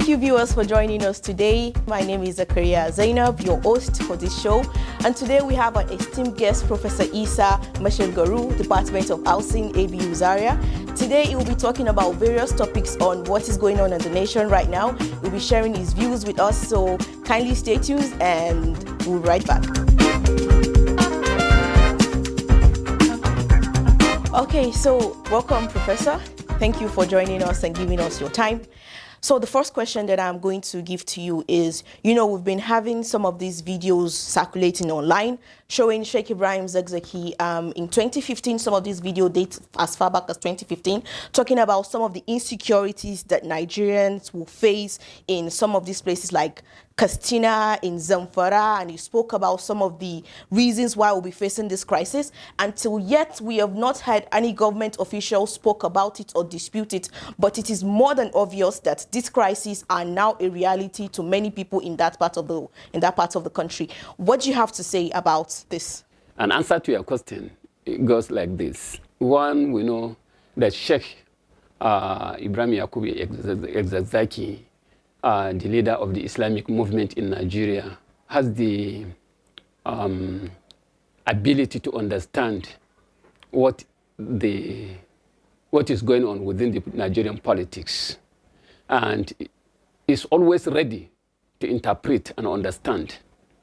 you viewers for joining us today. My name is Zainab, your host for this show. And today we have an esteemed guest, Professor Isah, Mshelgaru, Department of Housing, ABU Zaria. Today he will be talking about various topics on what is going on in the nation right now. He'll be sharing his views with us, so kindly stay tuned and we'll be right back. Okay, so welcome, Professor. Thank you for joining us and giving us your time. So the first question that I'm going to give to you is, we've been having some of these videos circulating online showing Sheikh Ibrahim Zakzaki in 2015, some of these video dates as far back as 2015, talking about some of the insecurities that Nigerians will face in some of these places like Katsina, in Zamfara, and he spoke about some of the reasons why we'll be facing this crisis. Until yet, we have not had any government official spoke about it or dispute it, but it is more than obvious that these crises are now a reality to many people in that part of the country. What do you have to say about this? An answer to your question, it goes like this. One, we know that Sheikh Ibrahim Yakubu Zakzaki, the leader of the Islamic movement in Nigeria, has the ability to understand what is going on within the Nigerian politics, and is always ready to interpret and understand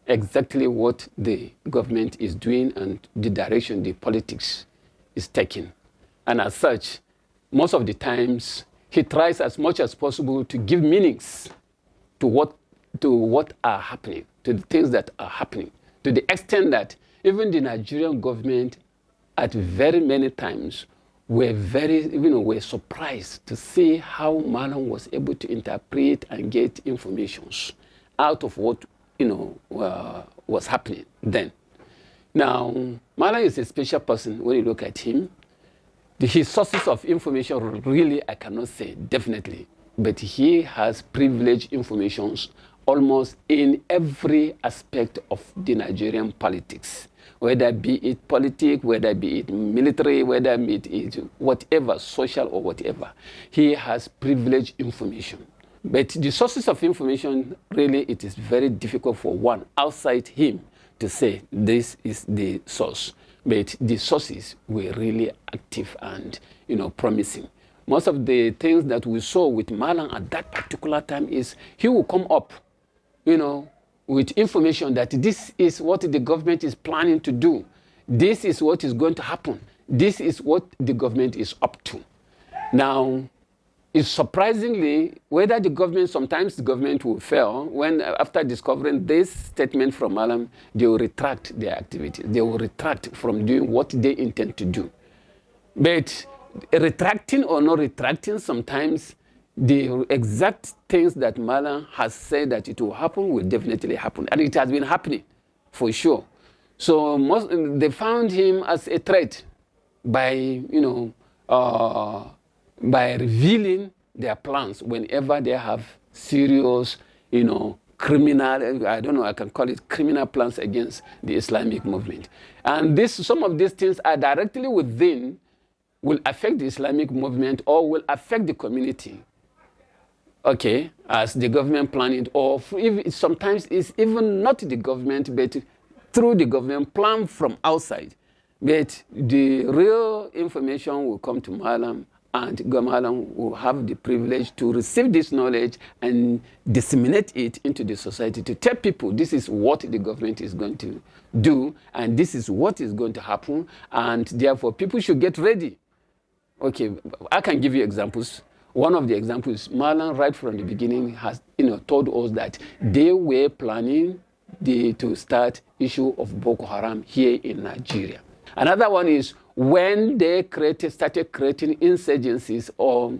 exactly what the government is doing and the direction the politics is taking. And as such, most of the times, he tries as much as possible to give meanings to what are happening, to the things that are happening, to the extent that even the Nigerian government at very many times were surprised to see how Malam was able to interpret and get informations out of what was happening then. Now, Malam is a special person when you look at him. His sources of information, really, I cannot say definitely, but he has privileged informations almost in every aspect of the Nigerian politics, whether be it politics, whether be it military, whether be it whatever, social or whatever. He has privileged information. But the sources of information, really, it is very difficult for one outside him to say this is the source. But the sources were really active and, promising. Most of the things that we saw with Malam at that particular time is he will come up, with information that this is what the government is planning to do. This is what is going to happen. This is what the government is up to. Now, it's surprisingly, whether sometimes the government will fail when after discovering this statement from Malam, they will retract their activities. They will retract from doing what they intend to do. But retracting or not retracting, sometimes the exact things that Malam has said that it will happen will definitely happen. And it has been happening, for sure. So they found him as a threat by, by revealing their plans whenever they have serious, criminal, I don't know, I can call it criminal plans against the Islamic movement. And some of these things are directly will affect the Islamic movement or will affect the community. Okay, as the government planning, or sometimes it's even not the government, but through the government plan from outside. But the real information will come to Malam, and Malam will have the privilege to receive this knowledge and disseminate it into the society to tell people this is what the government is going to do and this is what is going to happen, and therefore people should get ready. Okay, I can give you examples. One of the examples, Malam right from the beginning has told us that they were planning to start issue of Boko Haram here in Nigeria. Another one is when they started creating insurgencies or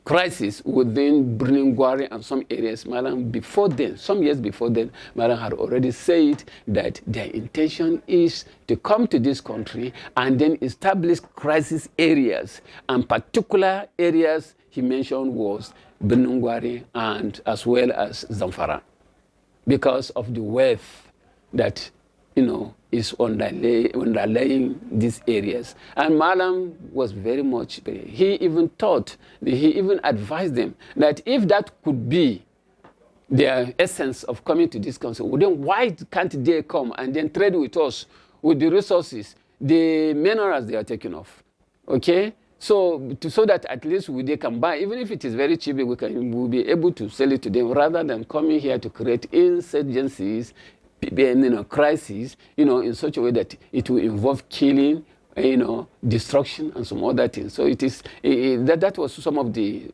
crisis within Gwari and some areas. Malam some years before then, Malam had already said that their intention is to come to this country and then establish crisis areas. And particular areas he mentioned was Gwari and as well as Zamfara, because of the wealth that is underlying these areas. And Malam was very much, he even advised them that if that could be their essence of coming to this council, well, then why can't they come and then trade with us with the resources, the minerals they are taking off? Okay? So that at least they can buy, even if it is very cheap, we'll be able to sell it to them rather than coming here to create insurgencies, crises, in such a way that it will involve killing, destruction and some other things. So that was some of the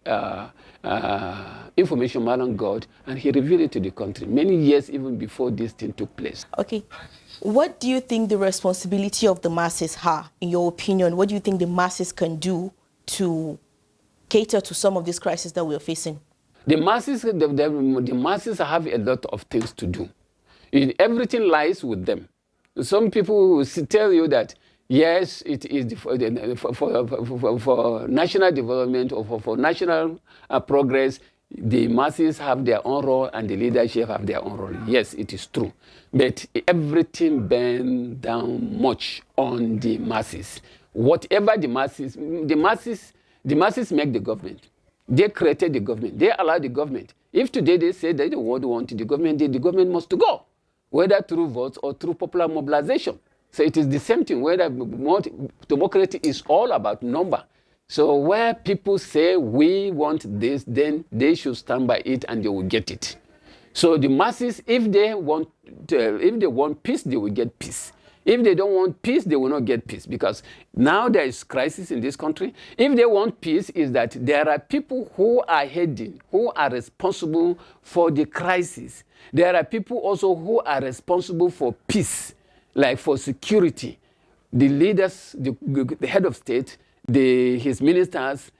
information Malam got, and he revealed it to the country many years even before this thing took place. Okay. What do you think the responsibility of the masses are, in your opinion? What do you think the masses can do to cater to some of these crises that we are facing? The masses have a lot of things to do. Everything lies with them. Some people will tell you that, yes, it is for national development or for national progress, the masses have their own role and the leadership have their own role. Yes, it is true. But everything bends down much on the masses. Whatever the masses make the government. They created the government. They allowed the government. If today they say they don't want the government must go, whether through votes or through popular mobilization. So it is the same thing, whether democracy is all about number. So where people say we want this, then they should stand by it and they will get it. So the masses, if they want peace, they will get peace. If they don't want peace, they will not get peace, because now there is crisis in this country. If they want peace, is that there are people who are responsible for the crisis. There are people also who are responsible for peace, like for security. The leaders, the head of state, his ministers,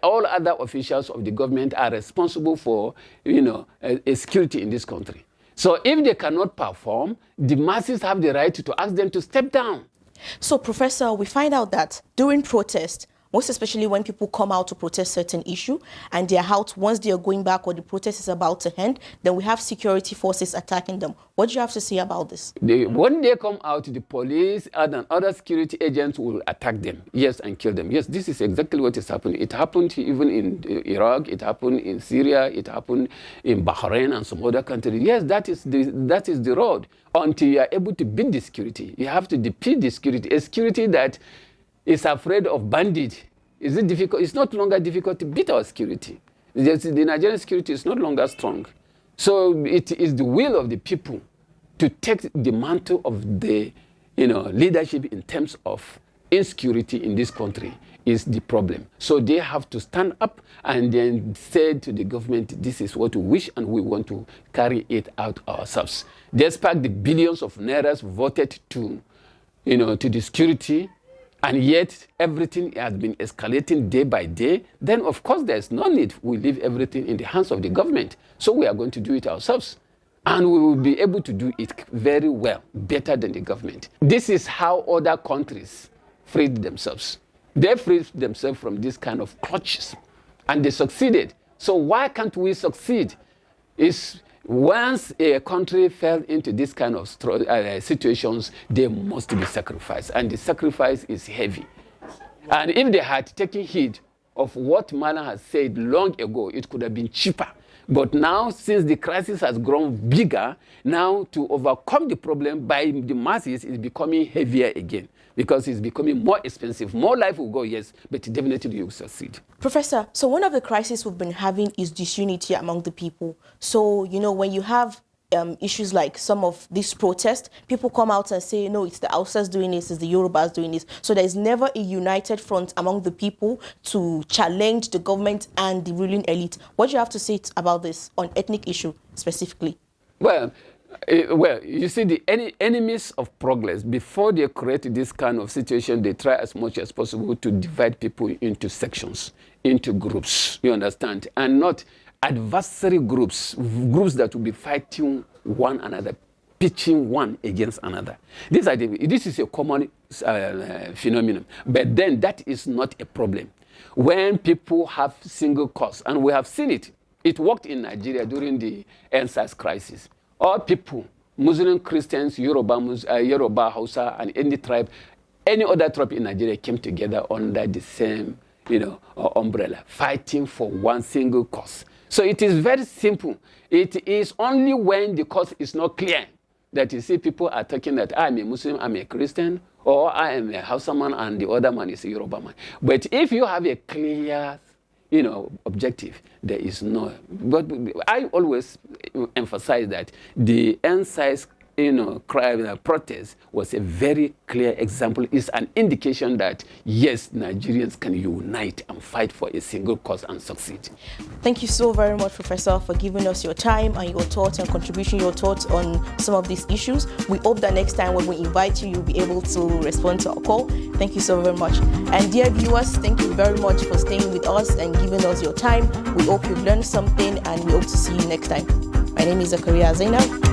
all other officials of the government are responsible for, security in this country. So if they cannot perform, the masses have the right to ask them to step down. So, Professor, we find out that during protest, most especially when people come out to protest certain issue and they're out, once they are going back or the protest is about to end, then we have security forces attacking them. What do you have to say about this? When they come out, the police and other security agents will attack them, yes, and kill them. Yes, this is exactly what is happening. It happened even in Iraq, it happened in Syria, it happened in Bahrain and some other countries. Yes, that is the road. Until you are able to beat the security, you have to defeat the security. A security that is afraid of bandits. Is it difficult? It's not longer difficult to beat our security. The Nigerian security is no longer strong. So it is the will of the people to take the mantle of the leadership in terms of insecurity in this country is the problem. So they have to stand up and then say to the government, this is what we wish and we want to carry it out ourselves. Despite the billions of nairas voted to the security, and yet everything has been escalating day by day, then of course there's no need. We leave everything in the hands of the government. So we are going to do it ourselves. And we will be able to do it very well, better than the government. This is how other countries freed themselves. They freed themselves from this kind of clutches, and they succeeded. So why can't we succeed? Once a country fell into this kind of situations, they must be sacrificed, and the sacrifice is heavy. And if they had taken heed of what Malam has said long ago, it could have been cheaper. But now, since the crisis has grown bigger, now to overcome the problem by the masses is becoming heavier again, because it's becoming more expensive. More life will go, yes, but definitely you will succeed. Professor, so one of the crises we've been having is disunity among the people. So, when you have issues like some of these protests, people come out and say, no, it's the Hausas doing this, it's the Yorubas doing this. So there's never a united front among the people to challenge the government and the ruling elite. What do you have to say about this on ethnic issue specifically? Well, you see, the enemies of progress, before they create this kind of situation, they try as much as possible to divide people into sections, into groups, you understand, and not adversary groups that will be fighting one another, pitching one against another. This is a common phenomenon, but then that is not a problem. When people have single cause, and we have seen it, it worked in Nigeria during the NSAS crisis. All people Muslim, Christians, Yoruba, Yoruba, Hausa, and any tribe, any other tribe in Nigeria came together under the same, umbrella, fighting for one single cause. So it is very simple. It is only when the cause is not clear that you see people are talking that I'm a Muslim, I'm a Christian, or I am a Hausa man and the other man is a Yoruba man. But if you have a clear, objective, there is no. But I always emphasize that the NSIS, crime protest was a very clear example. It's an indication that yes, Nigerians can unite and fight for a single cause and succeed. Thank you so very much, Professor, for giving us your time and your thoughts and contribution, your thoughts on some of these issues. We hope that next time when we invite you, you'll be able to respond to our call. Thank you so very much. And dear viewers, thank you very much for staying with us and giving us your time. We hope you've learned something and we hope to see you next time. My name is Zakaria Zainab.